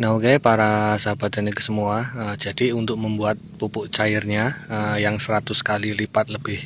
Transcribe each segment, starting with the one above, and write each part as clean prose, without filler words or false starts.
Nah, oke, para sahabat teknik semua, jadi untuk membuat pupuk cairnya yang 100 kali lipat lebih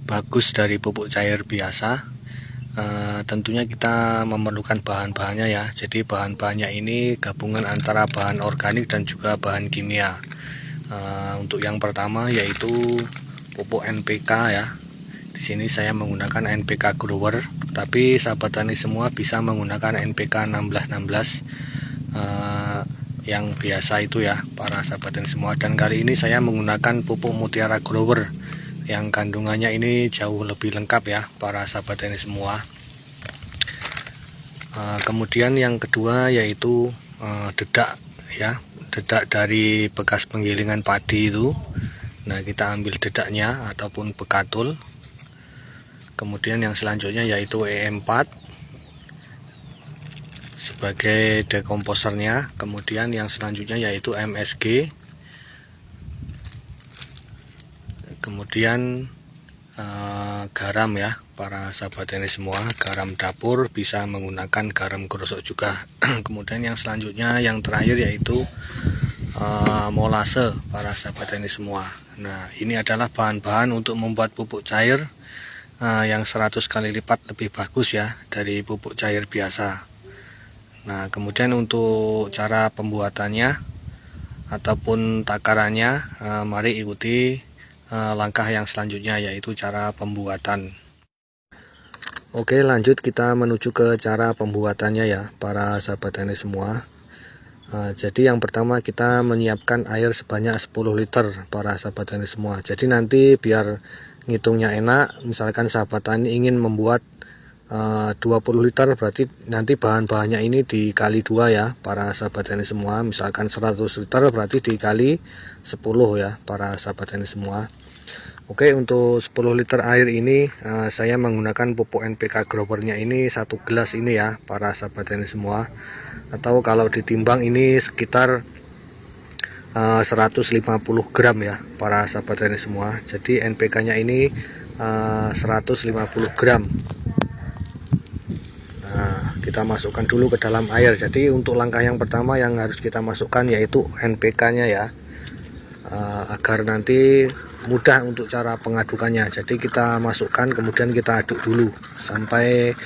bagus dari pupuk cair biasa, tentunya kita memerlukan bahan-bahannya ya. Jadi bahan-bahannya ini gabungan antara bahan organik dan juga bahan kimia. Untuk yang pertama yaitu pupuk NPK ya. Di sini saya menggunakan NPK Grower, tapi sahabat tani semua bisa menggunakan NPK 1616 yang biasa itu ya, para sahabat tani semua. Dan kali ini saya menggunakan pupuk Mutiara Grower yang kandungannya ini jauh lebih lengkap ya, para sahabat tani semua. Kemudian yang kedua yaitu dedak ya, dedak dari bekas penggilingan padi itu. Nah, kita ambil dedaknya ataupun bekatul. Kemudian yang selanjutnya yaitu E4 sebagai dekomposernya. Kemudian yang selanjutnya yaitu MSG. Kemudian garam ya, para sahabat ini semua. Garam dapur, bisa menggunakan garam krosok juga. Kemudian yang selanjutnya, yang terakhir yaitu molase, para sahabat ini semua. Nah, ini adalah bahan-bahan untuk membuat pupuk cair yang 100 kali lipat lebih bagus ya dari pupuk cair biasa. Nah, kemudian untuk cara pembuatannya ataupun takarannya, mari ikuti langkah yang selanjutnya, yaitu cara pembuatan. Oke, lanjut kita menuju ke cara pembuatannya ya, para sahabat tani semua. Jadi yang pertama kita menyiapkan air sebanyak 10 liter, para sahabat tani semua. Jadi nanti biar ngitungnya enak, misalkan sahabat tani ingin membuat 20 liter, berarti nanti bahan-bahannya ini dikali 2 ya, para sahabat tani semua. Misalkan 100 liter berarti dikali 10 ya, para sahabat tani semua. Oke, untuk 10 liter air ini saya menggunakan pupuk NPK Growernya ini 1 gelas ini ya, para sahabat tani semua. Atau kalau ditimbang ini sekitar 150 gram ya, para sahabat tani semua. Jadi NPK nya ini 150 gram. Nah, kita masukkan dulu ke dalam air. Jadi untuk langkah yang pertama yang harus kita masukkan yaitu NPK nya ya, agar nanti mudah untuk cara pengadukannya. Jadi kita masukkan, kemudian kita aduk dulu sampai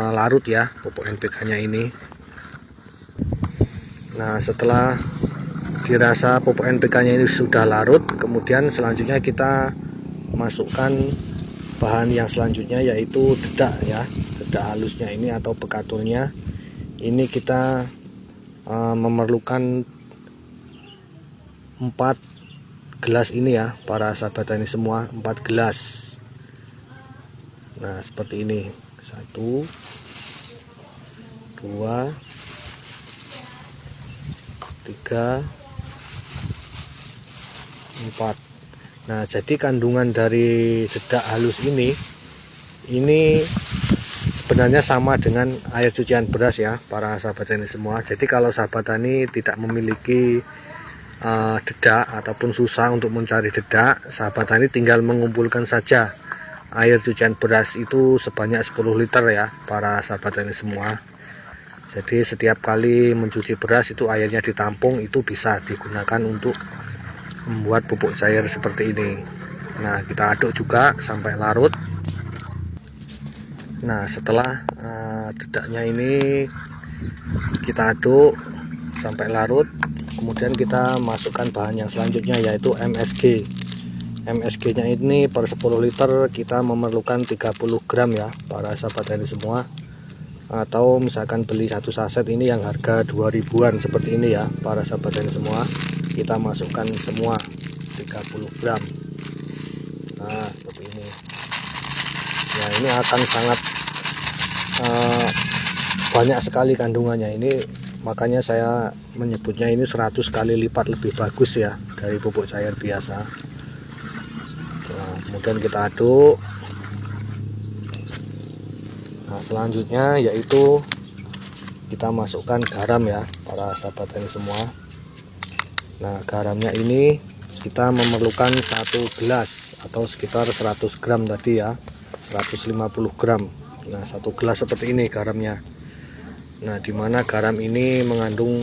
larut ya pupuk NPK nya ini. Nah, setelah dirasa pupuk NPK nya ini sudah larut, kemudian selanjutnya kita masukkan bahan yang selanjutnya yaitu dedak ya, dedak halusnya ini atau bekatulnya. Ini kita memerlukan 4 gelas ini ya, para sahabat tani semua, 4 gelas. Nah, seperti ini. 1 2 3 4. Nah, jadi kandungan dari dedak halus ini sebenarnya sama dengan air cucian beras ya, para sahabat tani semua. Jadi kalau sahabat tani tidak memiliki dedak ataupun susah untuk mencari dedak, sahabat tani tinggal mengumpulkan saja air cucian beras itu sebanyak 10 liter ya, para sahabat tani semua. Jadi setiap kali mencuci beras itu airnya ditampung, itu bisa digunakan untuk membuat pupuk cair seperti ini. Nah, kita aduk juga sampai larut. Nah, setelah dedaknya ini kita aduk sampai larut, kemudian kita masukkan bahan yang selanjutnya yaitu MSG. MSG nya ini per 10 liter kita memerlukan 30 gram ya, para sahabat tani semua. Atau misalkan beli satu saset ini yang harga 2000-an seperti ini ya, para sahabat tani semua, kita masukkan semua 30 gram. Nah, seperti ini. Nah, ini akan sangat banyak sekali kandungannya ini, makanya saya menyebutnya ini 100 kali lipat lebih bagus ya dari pupuk cair biasa. Nah, kemudian kita aduk. Nah, selanjutnya yaitu kita masukkan garam ya, para sahabat tani semua. Nah, garamnya ini kita memerlukan 1 gelas atau sekitar 100 gram tadi ya, 150 gram. Nah, 1 gelas seperti ini garamnya. Nah, di mana garam ini mengandung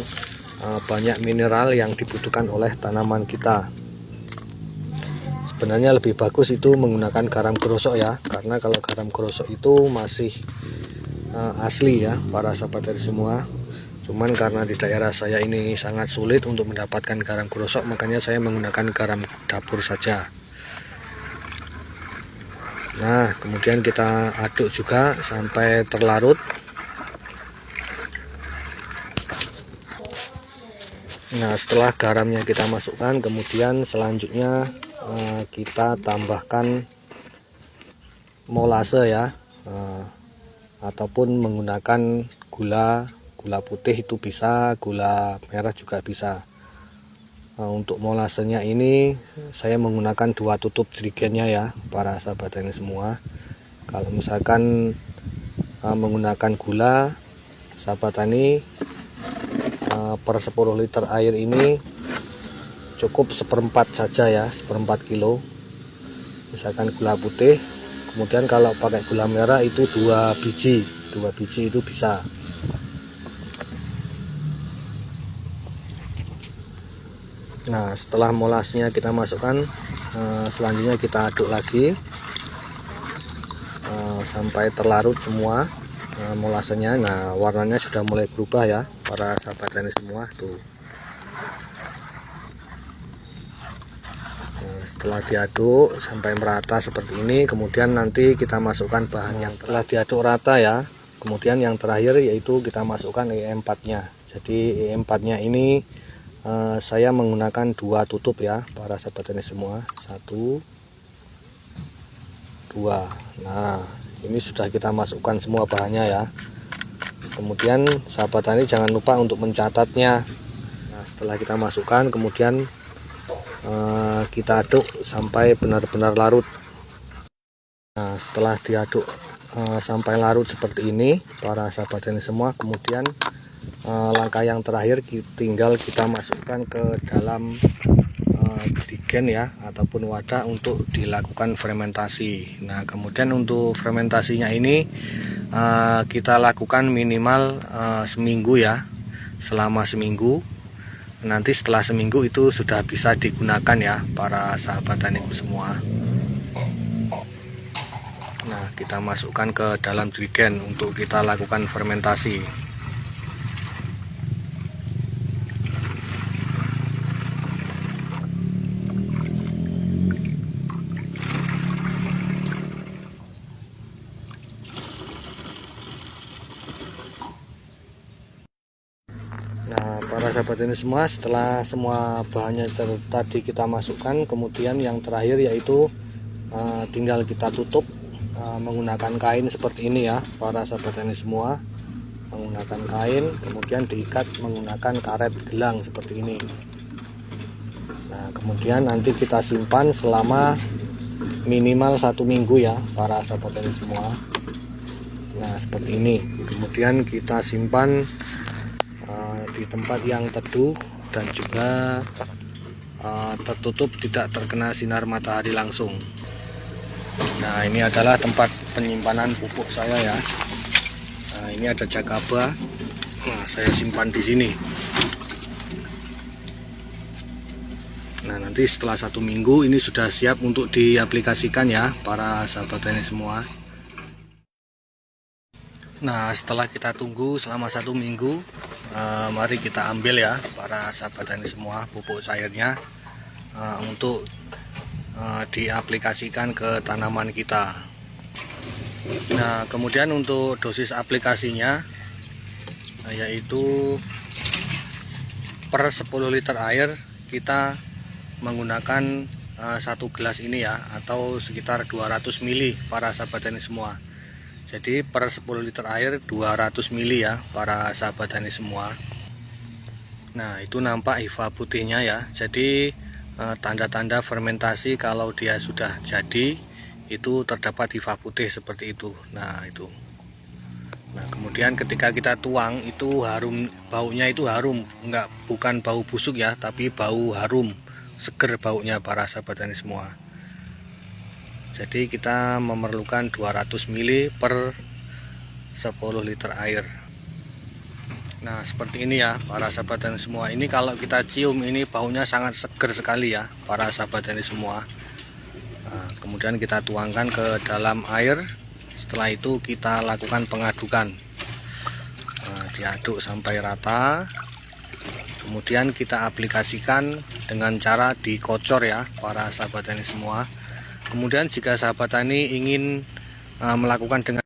banyak mineral yang dibutuhkan oleh tanaman kita. Sebenarnya lebih bagus itu menggunakan garam krosok ya, karena kalau garam krosok itu masih asli ya para sahabat tani semua. Cuman karena di daerah saya ini sangat sulit untuk mendapatkan garam krosok, makanya saya menggunakan garam dapur saja. Nah, kemudian kita aduk juga sampai terlarut. Nah, setelah garamnya kita masukkan, kemudian selanjutnya kita tambahkan molase ya, ataupun menggunakan gula putih itu bisa, gula merah juga bisa. Untuk molasenya ini saya menggunakan 2 tutup jerigennya ya para sahabat tani semua. Kalau misalkan menggunakan gula, sahabat tani per 10 liter air ini cukup 1/4 saja ya, 1/4 kilo misalkan gula putih. Kemudian kalau pakai gula merah itu 2 biji itu bisa. Nah, setelah molasnya kita masukkan, selanjutnya kita aduk lagi sampai terlarut semua molasenya. Nah, warnanya sudah mulai berubah ya para sahabat tani semua tuh. Setelah diaduk sampai merata seperti ini, kemudian nanti kita masukkan bahan yang telah diaduk rata ya. Kemudian yang terakhir yaitu kita masukkan EM4 nya. Jadi EM4 nya ini saya menggunakan 2 tutup ya para sahabat tani semua, 1 2. Nah, ini sudah kita masukkan semua bahannya ya. Kemudian sahabat tani jangan lupa untuk mencatatnya. Nah, setelah kita masukkan, kemudian kita aduk sampai benar-benar larut. Nah, setelah diaduk sampai larut seperti ini para sahabat tani semua, kemudian langkah yang terakhir tinggal kita masukkan ke dalam jerigen ya, ataupun wadah untuk dilakukan fermentasi. Nah, kemudian untuk fermentasinya ini kita lakukan minimal seminggu ya, selama seminggu. Nanti setelah seminggu itu sudah bisa digunakan ya para sahabat taniku semua. Nah, kita masukkan ke dalam jerigen untuk kita lakukan fermentasi. Nah, para sahabat ini semua, setelah semua bahannya tadi kita masukkan, kemudian yang terakhir yaitu tinggal kita tutup menggunakan kain seperti ini ya para sahabat ini semua. Menggunakan kain, kemudian diikat menggunakan karet gelang seperti ini. Nah, kemudian nanti kita simpan selama minimal 1 minggu ya para sahabat ini semua. Nah, seperti ini. Kemudian kita simpan di tempat yang teduh dan juga tertutup, tidak terkena sinar matahari langsung. Nah, ini adalah tempat penyimpanan pupuk saya ya. Nah, ini ada jagaba. Nah, saya simpan di sini. Nah, nanti setelah 1 minggu ini sudah siap untuk diaplikasikan ya para sahabat tani semua. Nah, setelah kita tunggu selama 1 minggu, mari kita ambil ya para sahabat tani semua pupuk cairnya untuk diaplikasikan ke tanaman kita. Nah, kemudian untuk dosis aplikasinya yaitu per 10 liter air kita menggunakan 1 gelas ini ya, atau sekitar 200 ml para sahabat tani semua. Jadi per 10 liter air 200 ml ya para sahabat tani semua. Nah, itu nampak hifa putihnya ya. Jadi tanda-tanda fermentasi kalau dia sudah jadi itu terdapat hifa putih seperti itu. Nah, itu. Nah, kemudian ketika kita tuang itu harum, baunya itu harum, bukan bau busuk ya, tapi bau harum, seger baunya para sahabat tani semua. Jadi kita memerlukan 200 ml per 10 liter air. Nah, seperti ini ya para sahabat tani semua. Ini kalau kita cium ini baunya sangat seger sekali ya para sahabat tani semua. Nah, kemudian kita tuangkan ke dalam air. Setelah itu kita lakukan pengadukan. Nah, diaduk sampai rata. Kemudian kita aplikasikan dengan cara dikocor ya para sahabat tani semua. Kemudian jika sahabat tani ingin melakukan dengan